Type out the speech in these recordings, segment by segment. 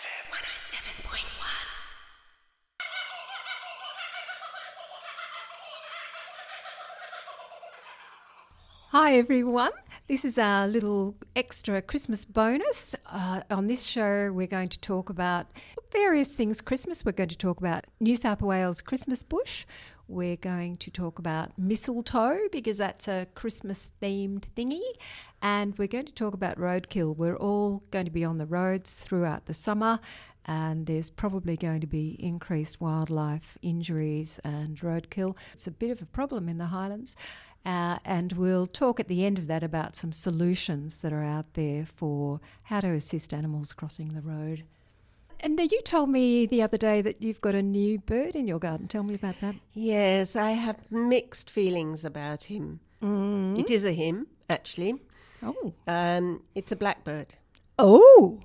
107.1. Hi everyone, this is our little extra Christmas bonus. On this show we're going to talk about various things Christmas. We're going to talk about New South Wales Christmas bush. We're going to talk about mistletoe because that's a Christmas themed thingy. And we're going to talk about roadkill. We're all going to be on the roads throughout the summer and there's probably going to be increased wildlife injuries and roadkill. It's a bit of a problem in the Highlands. And we'll talk at the end of that about some solutions that are out there for how to assist animals crossing the road. And you told me the other day that you've got a new bird in your garden. Tell me about that. Yes, I have mixed feelings about him. It is a him, actually. Oh. It's a blackbird. Oh.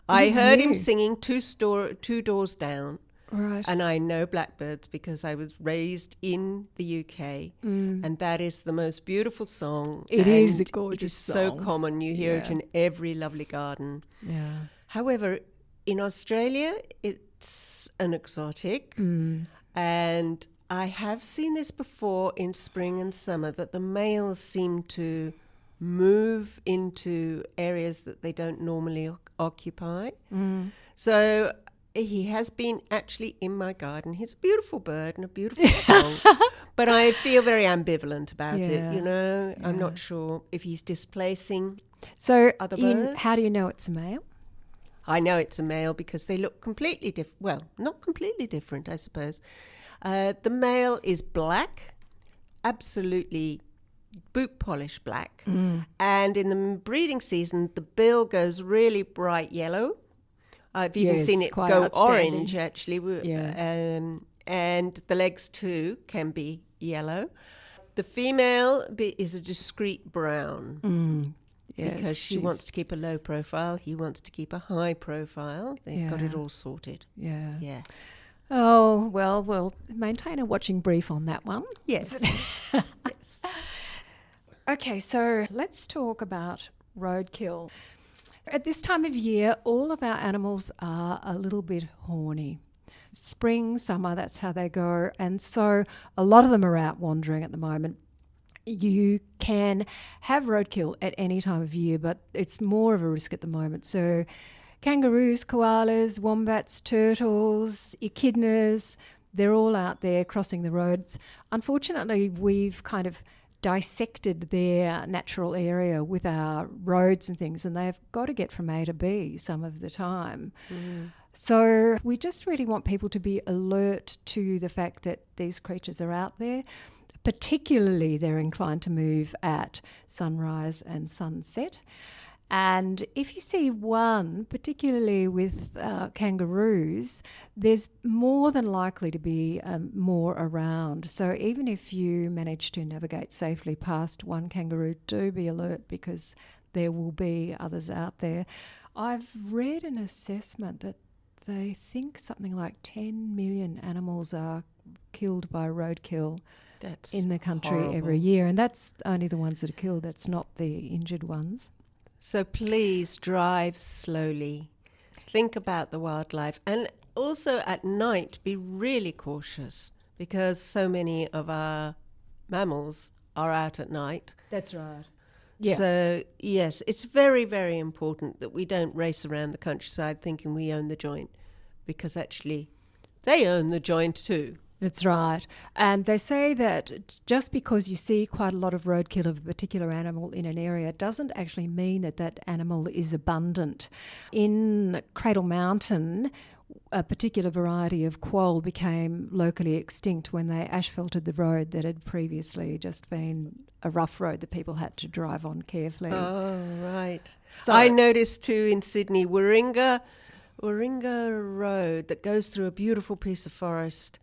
I heard him singing two doors down. Right. And I know blackbirds because I was raised in the UK, and that is the most beautiful song. It is a gorgeous song. It is so common. You hear it in every lovely garden. Yeah. However, in Australia, it's an exotic, and I have seen this before in spring and summer, that the males seem to move into areas that they don't normally occupy. So he has been actually in my garden. He's a beautiful bird and a beautiful song, but I feel very ambivalent about it, you know. Yeah. I'm not sure if he's displacing other birds. How do you know it's a male? I know it's a male because they look completely different. Well, not completely different, I suppose. The male is black, absolutely boot polish black. And in the breeding season, the bill goes really bright yellow. I've even seen it go orange, actually. And the legs, too, can be yellow. The female is a discreet brown because she wants to keep a low profile. He wants to keep a high profile. They've got it all sorted. Yeah. Oh, well, we'll maintain a watching brief on that one. Yes. Yes. Okay, so let's talk about roadkill. At this time of year, all of our animals are a little bit horny. Spring, summer, that's how they go. And so a lot of them are out wandering at the moment. You can have roadkill at any time of year, but it's more of a risk at the moment. So kangaroos, koalas, wombats, turtles, echidnas, they're all out there crossing the roads. Unfortunately, we've kind of dissected their natural area with our roads and things, and they've got to get from A to B some of the time. So we just really want people to be alert to the fact that these creatures are out there. Particularly, they're inclined to move at sunrise and sunset. And if you see one, particularly with kangaroos, there's more than likely to be more around. So even if you manage to navigate safely past one kangaroo, do be alert because there will be others out there. I've read an assessment that they think something like 10 million animals are killed by roadkill in the country every year. And that's only the ones that are killed. That's not the injured ones. So please drive slowly. Think about the wildlife. And also at night, be really cautious because so many of our mammals are out at night. That's right. Yeah. So, yes, it's very, very important that we don't race around the countryside thinking we own the joint because actually they own the joint too. That's right. And they say that just because you see quite a lot of roadkill of a particular animal in an area doesn't actually mean that that animal is abundant. In Cradle Mountain, a particular variety of quoll became locally extinct when they asphalted the road that had previously just been a rough road that people had to drive on carefully. Oh, right. So I noticed too in Sydney, Warringah Road that goes through a beautiful piece of forest.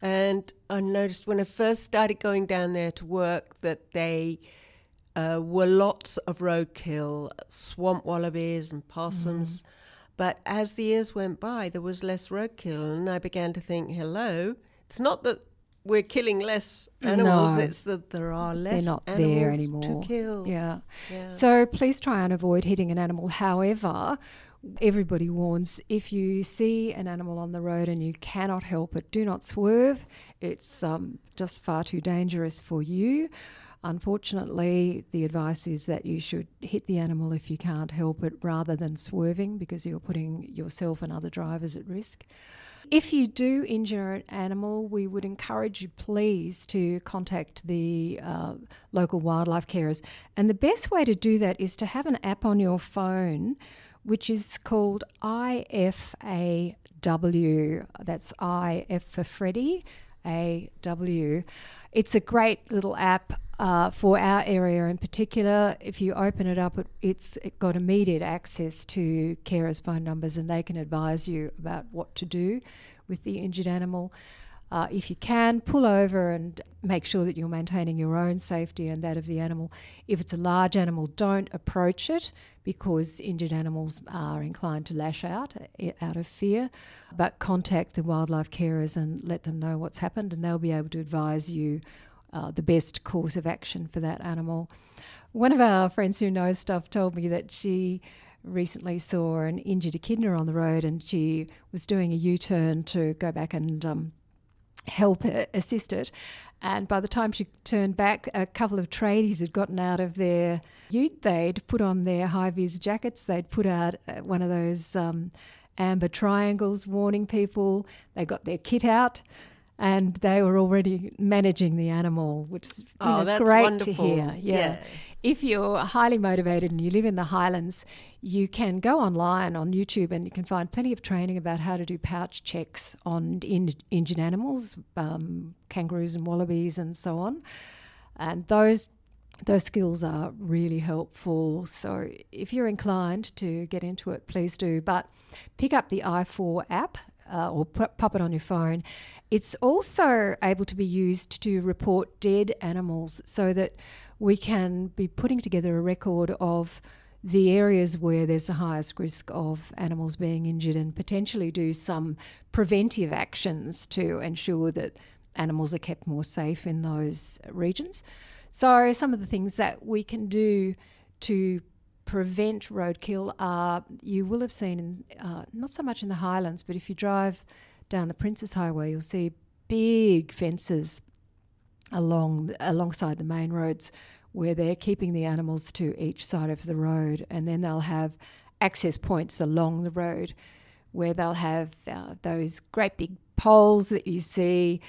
And I noticed when I first started going down there to work that they were lots of roadkill, swamp wallabies and possums. But as the years went by, there was less roadkill. And I began to think, it's not that we're killing less animals, it's that there are less animals to kill. Yeah. So please try and avoid hitting an animal. However, Everybody warns, if you see an animal on the road and you cannot help it, do not swerve. It's just far too dangerous for you. Unfortunately, the advice is that you should hit the animal if you can't help it rather than swerving, because you're putting yourself and other drivers at risk. If you do injure an animal, we would encourage you, please, to contact the local wildlife carers. And the best way to do that is to have an app on your phone, which is called IFAW. That's IF for Freddy, AW. It's a great little app for our area in particular. If you open it up, it's got immediate access to carers' phone numbers, and they can advise you about what to do with the injured animal. If you can, pull over and make sure that you're maintaining your own safety and that of the animal. If it's a large animal, don't approach it, because injured animals are inclined to lash out of fear. But contact the wildlife carers and let them know what's happened, and they'll be able to advise you the best course of action for that animal. One of our friends who knows stuff told me that she recently saw an injured echidna on the road, and she was doing a U-turn to go back and help it, assist it. And by the time she turned back, a couple of tradies had gotten out of their ute. They'd put on their high-vis jackets. They'd put out one of those amber triangles warning people. They got their kit out, and they were already managing the animal, which is that's great wonderful. to hear. Yeah. If you're highly motivated and you live in the Highlands, you can go online on YouTube and you can find plenty of training about how to do pouch checks on injured animals, kangaroos and wallabies and so on. And those skills are really helpful. So if you're inclined to get into it, please do. But pick up the i4 app or pop it on your phone. It's also able to be used to report dead animals, so that we can be putting together a record of the areas where there's the highest risk of animals being injured, and potentially do some preventive actions to ensure that animals are kept more safe in those regions. So some of the things that we can do to prevent roadkill are, you will have seen, not so much in the Highlands, but if you drive down the Princes Highway, you'll see big fences alongside the main roads where they're keeping the animals to each side of the road, and then they'll have access points along the road where they'll have those great big poles that you see,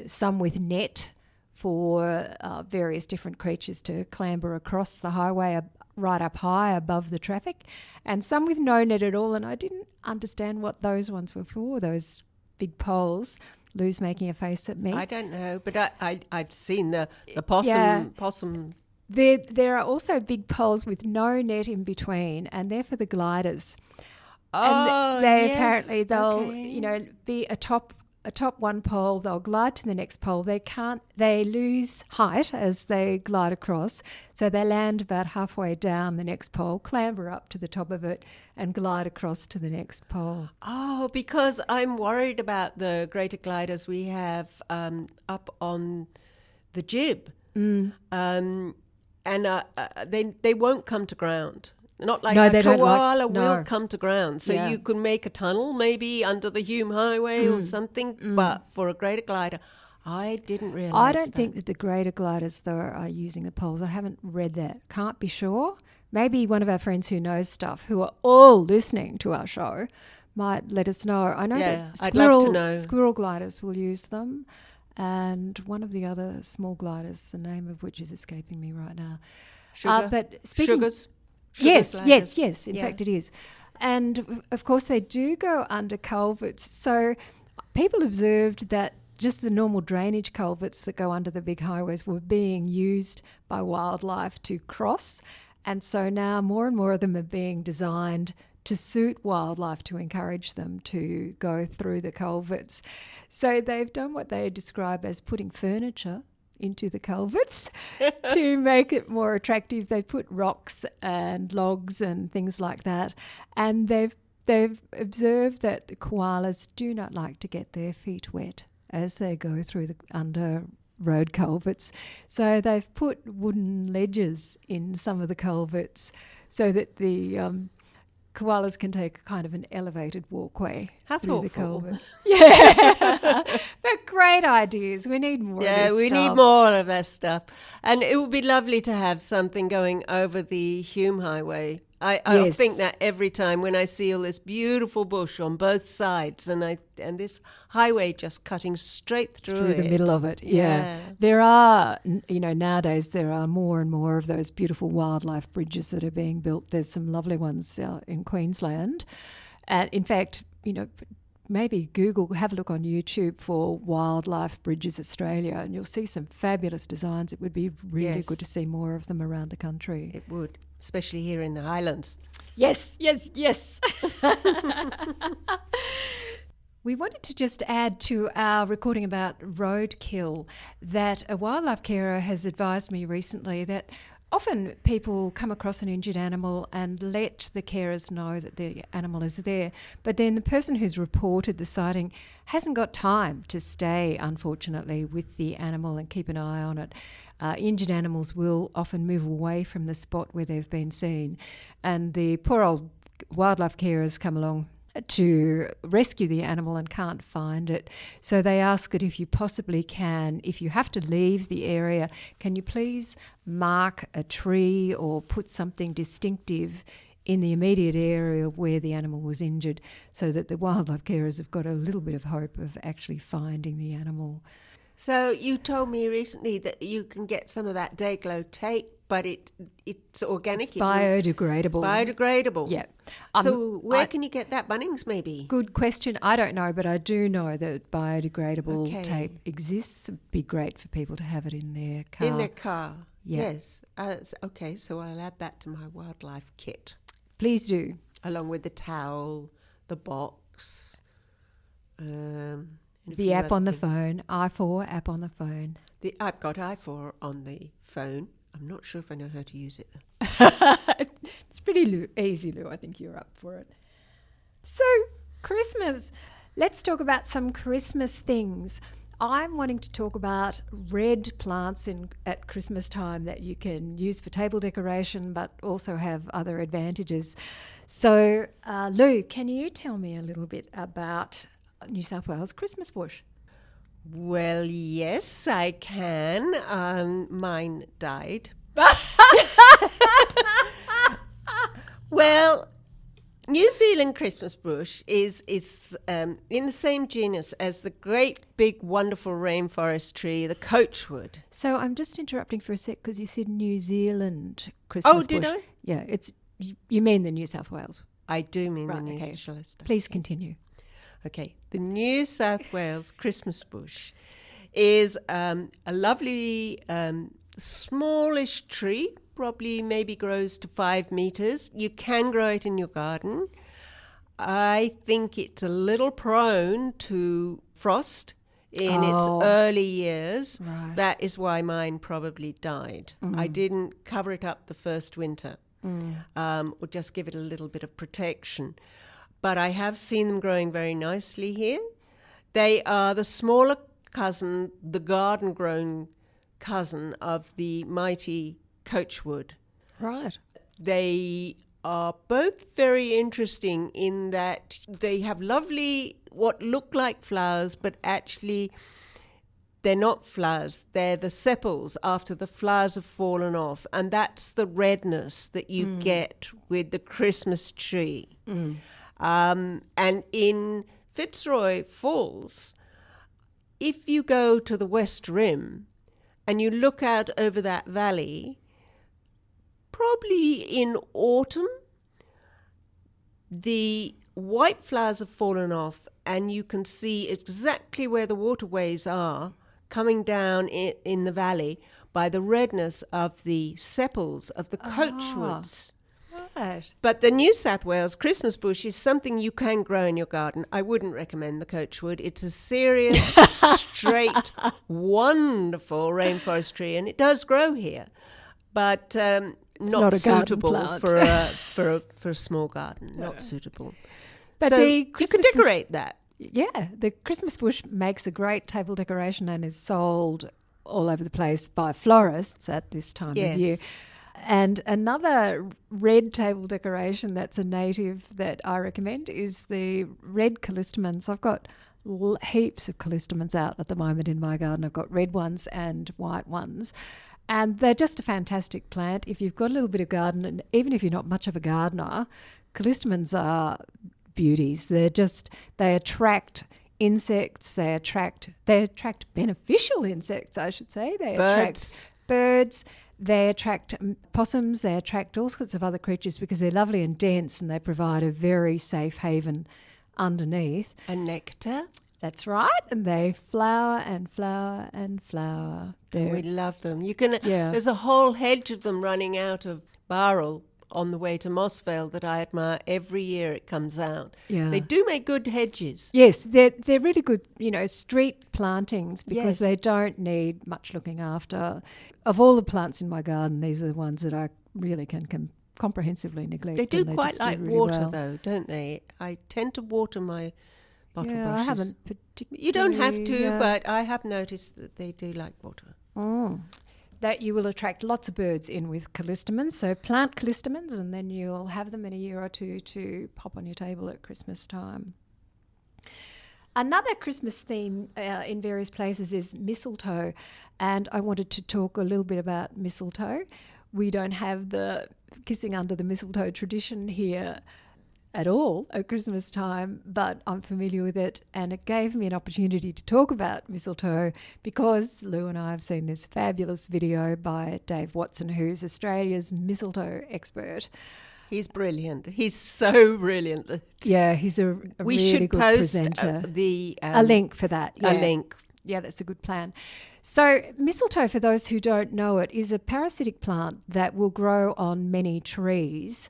some with net for various different creatures to clamber across the highway right up high above the traffic, and some with no net at all. And I didn't understand what those ones were for, those big poles. Lou's making a face at me. I don't know, but I've seen the possum. There are also big poles with no net in between, and they're for the gliders. Oh, and they yes. Apparently they'll Okay. Be atop one pole. They'll glide to the next pole. They lose height as they glide across, so they land about halfway down the next pole, clamber up to the top of it, and glide across to the next pole. Oh, because I'm worried about the greater gliders we have up on the jib. And they won't come to ground. Not like a koala will come to ground. So you could make a tunnel maybe under the Hume Highway or something. But for a greater glider, I didn't realise I don't think that the greater gliders, though, are using the poles. I haven't read that. Can't be sure. Maybe one of our friends who knows stuff, who are all listening to our show, might let us know. I know that I'd love to know. Squirrel gliders will use them. And one of the other small gliders, the name of which is escaping me right now. Sugars. Yes. In fact, it is. And of course, they do go under culverts. So people observed that just the normal drainage culverts that go under the big highways were being used by wildlife to cross. And so now more and more of them are being designed to suit wildlife, to encourage them to go through the culverts. So they've done what they describe as putting furniture into the culverts to make it more attractive. They put rocks and logs and things like that. And they've observed that the koalas do not like to get their feet wet as they go through the under road culverts. So they've put wooden ledges in some of the culverts so that the koalas can take kind of an elevated walkway How through the thoughtful. culvert. Yeah. But great ideas. We need more of Yeah, this we stuff. need more of that stuff. And it would be lovely to have something going over the Hume Highway. I Yes. think that every time when I see all this beautiful bush on both sides and this highway just cutting straight through the middle of it. Yeah. Yeah. There are, nowadays there are more and more of those beautiful wildlife bridges that are being built. There's some lovely ones in Queensland. And in fact, maybe have a look on YouTube for Wildlife Bridges Australia, and you'll see some fabulous designs. It would be really Yes. good to see more of them around the country. It would, especially here in the Highlands. Yes. We wanted to just add to our recording about roadkill that a wildlife carer has advised me recently that often people come across an injured animal and let the carers know that the animal is there, but then the person who's reported the sighting hasn't got time to stay, unfortunately, with the animal and keep an eye on it. Injured animals will often move away from the spot where they've been seen, and the poor old wildlife carers come along to rescue the animal and can't find it. So they ask that if you possibly can, if you have to leave the area, can you please mark a tree or put something distinctive in the immediate area where the animal was injured, so that the wildlife carers have got a little bit of hope of actually finding the animal. So you told me recently that you can get some of that Dayglow tape, but it's organic. It's biodegradable. Biodegradable. Yeah. So where can you get that? Bunnings, maybe? Good question. I don't know, but I do know that biodegradable Okay. tape exists. It'd be great for people to have it in their car. In their car. Yeah. Yes. Okay, so I'll add that to my wildlife kit, Please do. along with the towel, the box, and a The few app other on the things. phone, i4 app on the phone. I've got i4 on the phone. I'm not sure if I know how to use it. It's pretty easy, Lou. I think you're up for it. So, Christmas. Let's talk about some Christmas things. I'm wanting to talk about red plants at Christmas time that you can use for table decoration, but also have other advantages. So, Lou, can you tell me a little bit about New South Wales Christmas bush? Well, yes, I can. Mine died. Well, New Zealand Christmas bush is in the same genus as the great, big, wonderful rainforest tree, the coachwood. So I'm just interrupting for a sec because you said New Zealand Christmas bush. Oh, did I? Yeah, you mean the New South Wales. I do mean Right, the New okay. Shall I start? Please continue. Okay, the New South Wales Christmas bush is a lovely smallish tree, probably maybe grows to 5 meters. You can grow it in your garden. I think it's a little prone to frost in its early years. Right. That is why mine probably died. I didn't cover it up the first winter or just give it a little bit of protection. But I have seen them growing very nicely here. They are the smaller cousin, the garden-grown cousin of the mighty coachwood. Right. They are both very interesting in that they have lovely, what look like flowers, but actually they're not flowers. They're the sepals after the flowers have fallen off. And that's the redness that you get with the Christmas tree. And in Fitzroy Falls, if you go to the West Rim and you look out over that valley, probably in autumn, the white flowers have fallen off and you can see exactly where the waterways are coming down in the valley by the redness of the sepals of the coachwoods. Right. But the New South Wales Christmas bush is something you can grow in your garden. I wouldn't recommend the coachwood. It's a serious, straight, wonderful rainforest tree, and it does grow here, but not not a garden suitable plant. for a small garden. Not suitable. But So the you can Christmas bush, decorate that. yeah, the Christmas bush makes a great table decoration and is sold all over the place by florists at this time of year. Yes. And another red table decoration that's a native that I recommend is the red callistemons. I've got heaps of callistemons out at the moment in my garden. I've got red ones and white ones. And they're just a fantastic plant. If you've got a little bit of garden, and even if you're not much of a gardener, callistemons are beauties. They attract insects. They attract beneficial insects, I should say. They attract birds. They attract possums. They attract all sorts of other creatures because they're lovely and dense, and they provide a very safe haven underneath. And nectar. That's right. And they flower and flower and flower. We love them. There's a whole hedge of them running out of Barrel on the way to Mossvale that I admire. Every year it comes out. Yeah. They do make good hedges. Yes, they're really good, street plantings because they don't need much looking after. Of all the plants in my garden, these are the ones that I really can comprehensively neglect. They do quite like really water though, don't they? I tend to water my bottle brushes. I haven't particularly. You don't have to, but I have noticed that they do like water. That you will attract lots of birds in with callistemons. So plant callistemons and then you'll have them in a year or two to pop on your table at Christmas time. Another Christmas theme in various places is mistletoe. And I wanted to talk a little bit about mistletoe. We don't have the kissing under the mistletoe tradition here at all at Christmas time, but I'm familiar with it, and it gave me an opportunity to talk about mistletoe because Lou and I have seen this fabulous video by Dave Watson, who's Australia's mistletoe expert. He's brilliant. He's so brilliant. Yeah, he's a really good presenter. We should post a link for that. Yeah. A link. Yeah, that's a good plan. So mistletoe, for those who don't know it, is a parasitic plant that will grow on many trees.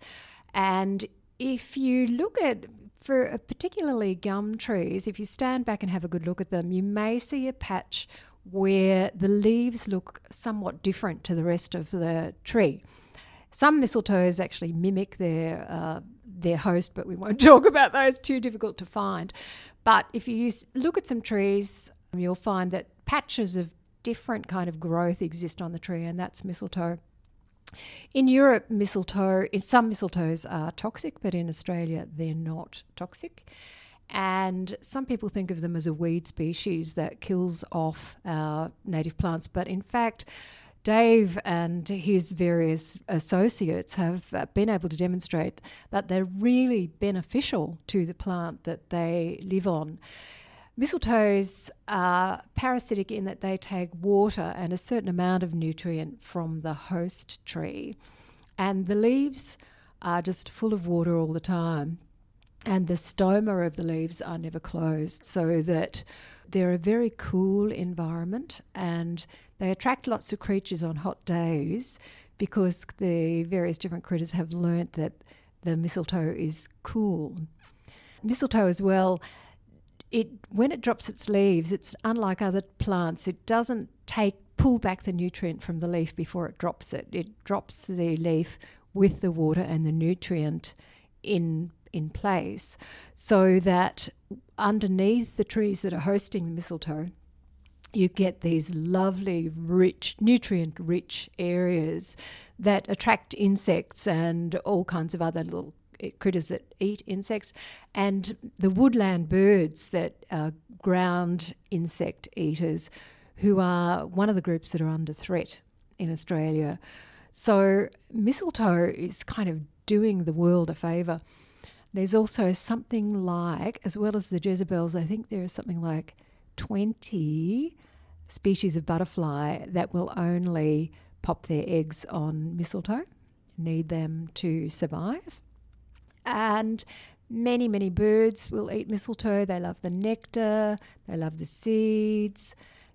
And if you look at, for particularly gum trees, if you stand back and have a good look at them, you may see a patch where the leaves look somewhat different to the rest of the tree. Some mistletoes actually mimic their host, but we won't talk about those, too difficult to find. But if you look at some trees, you'll find that patches of different kind of growth exist on the tree, and that's mistletoe. In Europe, some mistletoes are toxic, but in Australia they're not toxic. And some people think of them as a weed species that kills off our native plants. But in fact, Dave and his various associates have been able to demonstrate that they're really beneficial to the plant that they live on. Mistletoes are parasitic in that they take water and a certain amount of nutrient from the host tree. And the leaves are just full of water all the time. And the stoma of the leaves are never closed, so that they're a very cool environment and they attract lots of creatures on hot days because the various different critters have learnt that the mistletoe is cool. Mistletoe as well, when it drops its leaves, it's unlike other plants. It doesn't pull back the nutrient from the leaf before it drops it. It drops the leaf with the water and the nutrient in place, so that underneath the trees that are hosting the mistletoe, you get these lovely, nutrient-rich areas that attract insects and all kinds of other little critters that eat insects, and the woodland birds that are ground insect eaters, who are one of the groups that are under threat in Australia. So mistletoe is kind of doing the world a favour. There's also something like, as well as the Jezebels, I think there is something like 20 species of butterfly that will only pop their eggs on mistletoe, need them to survive. And many, many birds will eat mistletoe. They love the nectar, they love the seeds.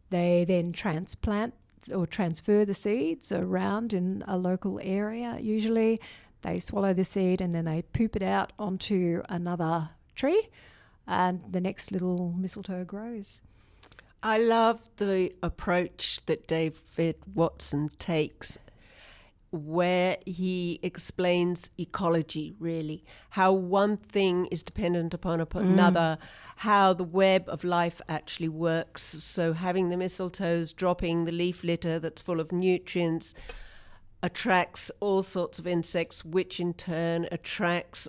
They then transplant or transfer the seeds around in a local area. Usually they swallow the seed and then they poop it out onto another tree, and the next little mistletoe grows. I love the approach that David Watson takes, where he explains ecology, really, how one thing is dependent upon another, how the web of life actually works. So having the mistletoes dropping the leaf litter that's full of nutrients attracts all sorts of insects, which in turn attracts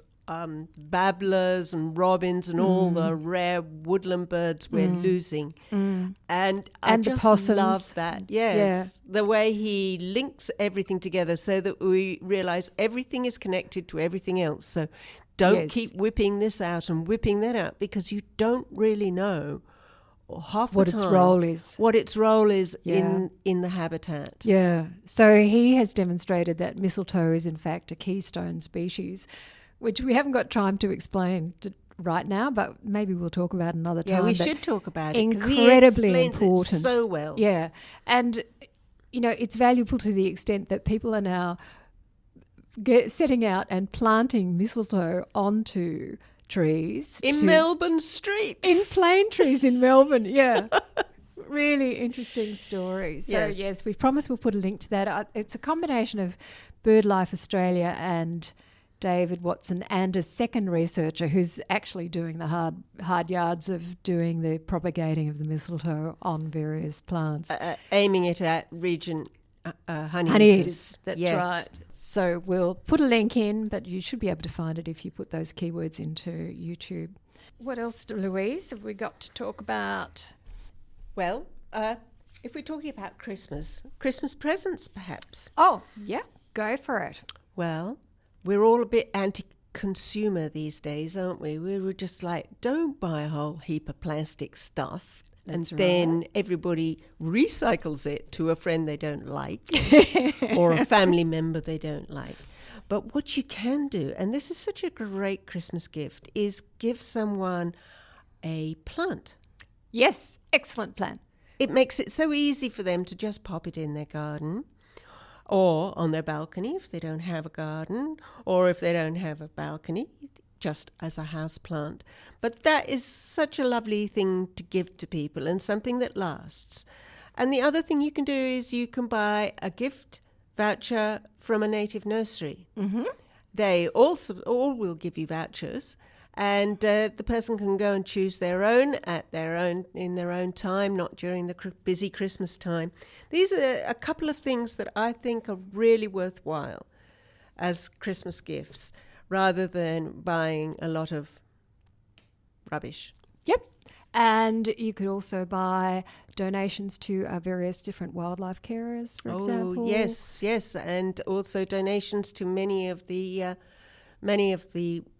babblers and robins and all the rare woodland birds we're losing. And I the just possums. love that. Yes. The way he links everything together so that we realize everything is connected to everything else. So don't keep whipping this out and whipping that out, because you don't really know half what the time what its role is in the habitat. Yeah. So he has demonstrated that mistletoe is in fact a keystone species, which we haven't got time to explain right now, but maybe we'll talk about another time. Yeah, we should talk about it. Incredibly he explains important. It so well. Yeah. And, it's valuable to the extent that people are now setting out and planting mistletoe onto trees. In Melbourne streets. In plane trees in Melbourne, yeah. Really interesting story. So, yes, we promise we'll put a link to that. It's a combination of BirdLife Australia and David Watson and a second researcher who's actually doing the hard yards of doing the propagating of the mistletoe on various plants. Aiming it at region honey eaters. That's right. So we'll put a link in, but you should be able to find it if you put those keywords into YouTube. What else, Louise, have we got to talk about? Well, if we're talking about Christmas presents perhaps. Oh, yeah, go for it. Well, we're all a bit anti-consumer these days, aren't we? We're just like, don't buy a whole heap of plastic stuff. Then everybody recycles it to a friend they don't like or a family member they don't like. But what you can do, and this is such a great Christmas gift, is give someone a plant. Yes, excellent plan. It makes it so easy for them to just pop it in their garden or on their balcony if they don't have a garden, or if they don't have a balcony, just as a house plant. But that is such a lovely thing to give to people and something that lasts. And the other thing you can do is you can buy a gift voucher from a native nursery. Mm-hmm. They also all will give you vouchers, and the person can go and choose their own in their own time, not during the busy Christmas time. These are a couple of things that I think are really worthwhile as Christmas gifts, rather than buying a lot of rubbish. Yep. And you could also buy donations to various different wildlife carers, for example. Yes, and also donations to many of the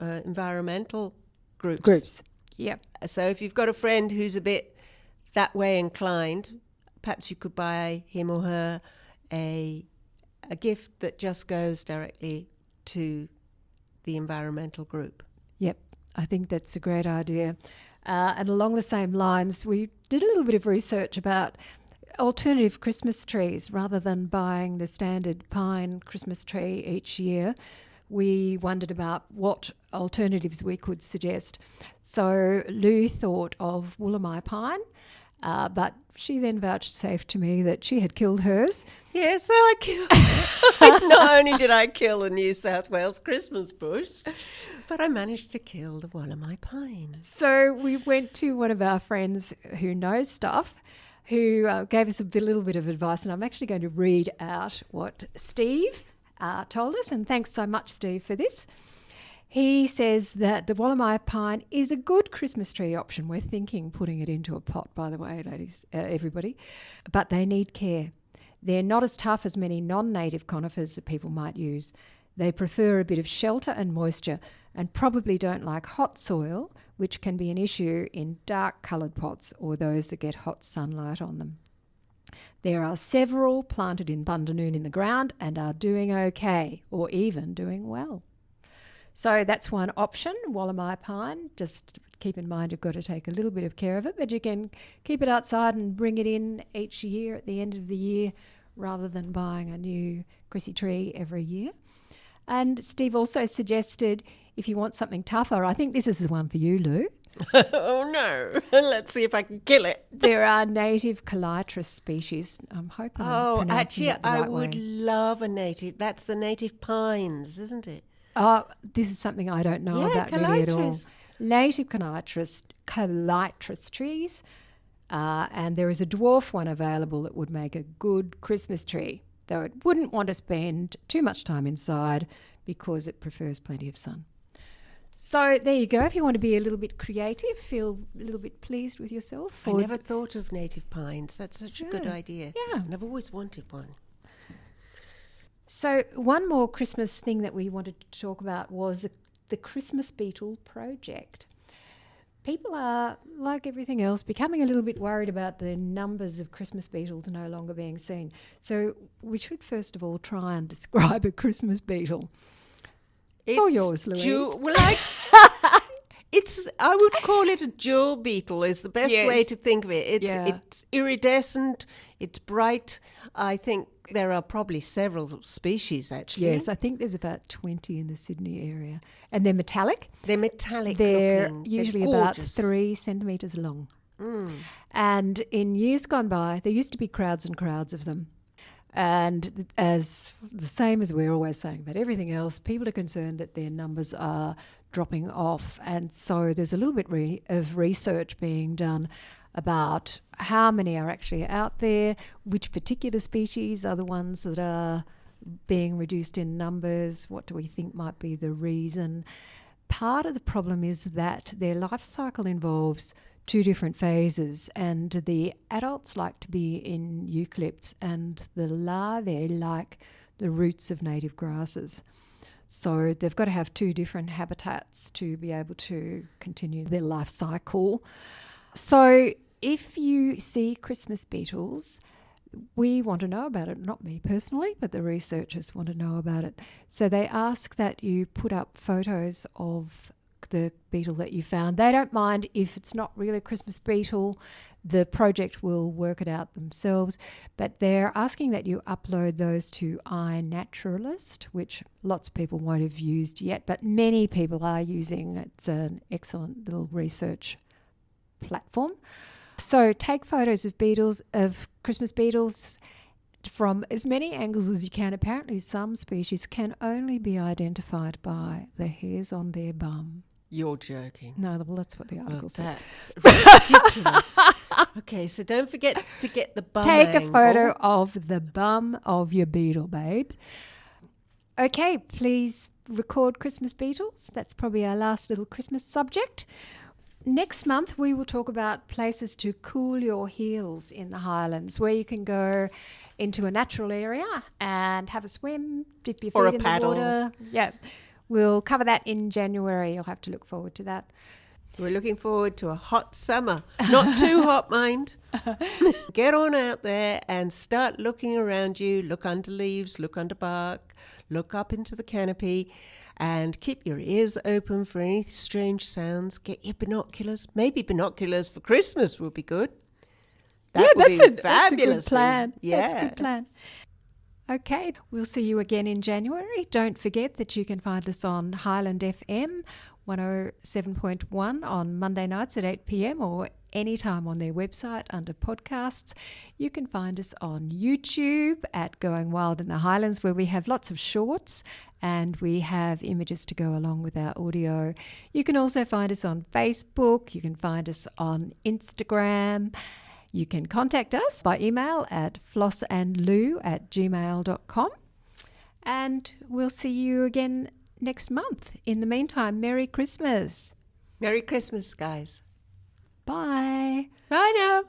environmental groups. Yep. So if you've got a friend who's a bit that way inclined, perhaps you could buy him or her a gift that just goes directly to the environmental group. Yep, I think that's a great idea. And along the same lines, we did a little bit of research about alternative Christmas trees. Rather than buying the standard pine Christmas tree each year, we wondered about what alternatives we could suggest. So Lou thought of Wollemi pine, but she then vouchsafed to me that she had killed hers. Yeah, so I killed. Not only did I kill a New South Wales Christmas bush, but I managed to kill the Wollemi pine. So we went to one of our friends who knows stuff, who gave us a little bit of advice, and I'm actually going to read out what Steve told us, and thanks so much, Steve, for this. He says that the Wollemi pine is a good Christmas tree option. We're thinking putting it into a pot, by the way, ladies, everybody. But they need care. They're not as tough as many non-native conifers that people might use. They prefer a bit of shelter and moisture and probably don't like hot soil, which can be an issue in dark-coloured pots or those that get hot sunlight on them. There are several planted in Bundanoon in the ground and are doing okay, or even doing well. So that's one option, Wollemi pine. Just keep in mind you've got to take a little bit of care of it, but you can keep it outside and bring it in each year at the end of the year rather than buying a new Chrissy tree every year. And Steve also suggested if you want something tougher, I think this is the one for you, Lou. Oh no, let's see if I can kill it. There are native calitris species. I'm hoping I'm pronouncing that the right I would love a native. That's the native pines, isn't it? This is something I don't know about calitris. really at all. Native calitris trees, and there is a dwarf one available that would make a good Christmas tree. though it wouldn't want to spend too much time inside because it prefers plenty of sun. So there you go. If you want to be a little bit creative, feel a little bit pleased with yourself. I never thought of native pines. That's such a good idea. Yeah. And I've always wanted one. So one more Christmas thing that we wanted to talk about was the Christmas beetle project. People are, like everything else, becoming a little bit worried about the numbers of Christmas beetles no longer being seen. So we should first of all try and describe a Christmas beetle. It's all yours, Louise. I would call it a jewel beetle is the best way to think of it. It's iridescent, it's bright. I think there are probably several species, actually. Yes, I think there's about 20 in the Sydney area. And they're metallic. They're metallic They're looking. usually about 3 centimetres long. And in years gone by, there used to be crowds and crowds of them. And as the same as we're always saying about everything else, people are concerned that their numbers are dropping off. And so there's a little bit of research being done about how many are actually out there, which particular species are the ones that are being reduced in numbers, what do we think might be the reason. Part of the problem is that their life cycle involves 2 different phases, and the adults like to be in eucalypts and the larvae like the roots of native grasses. So they've got to have 2 different habitats to be able to continue their life cycle. So if you see Christmas beetles, we want to know about it, not me personally, but the researchers want to know about it. So they ask that you put up photos of the beetle that you found. They don't mind if it's not really a Christmas beetle. The project will work it out themselves, but they're asking that you upload those to iNaturalist, which lots of people won't have used yet, but many people are using. It's an excellent little research platform. So take photos of Christmas beetles from as many angles as you can. Apparently some species can only be identified by the hairs on their bum. You're joking. No, well, that's what the article said. That's ridiculous. Okay, so don't forget to get the bum Take angle. a photo of the bum of your beetle, babe. Okay, please record Christmas beetles. That's probably our last little Christmas subject. Next month, we will talk about places to cool your heels in the Highlands, where you can go into a natural area and have a swim, dip your feet in paddle. the water. Yeah. We'll cover that in January. You'll have to look forward to that. We're looking forward to a hot summer. Not too hot, mind. Get on out there and start looking around you. Look under leaves, look under bark, look up into the canopy, and keep your ears open for any strange sounds. Get your binoculars. Maybe binoculars for Christmas will be good. That's a good plan. Yeah. That's a good plan. Okay, we'll see you again in January. Don't forget that you can find us on Highland FM 107.1 on Monday nights at 8 p.m. or anytime on their website under podcasts. You can find us on YouTube at Going Wild in the Highlands, where we have lots of shorts and we have images to go along with our audio. You can also find us on Facebook. You can find us on Instagram. You can contact us by email at flossandlou@gmail.com. And we'll see you again next month. In the meantime, Merry Christmas. Merry Christmas, guys. Bye. Bye now.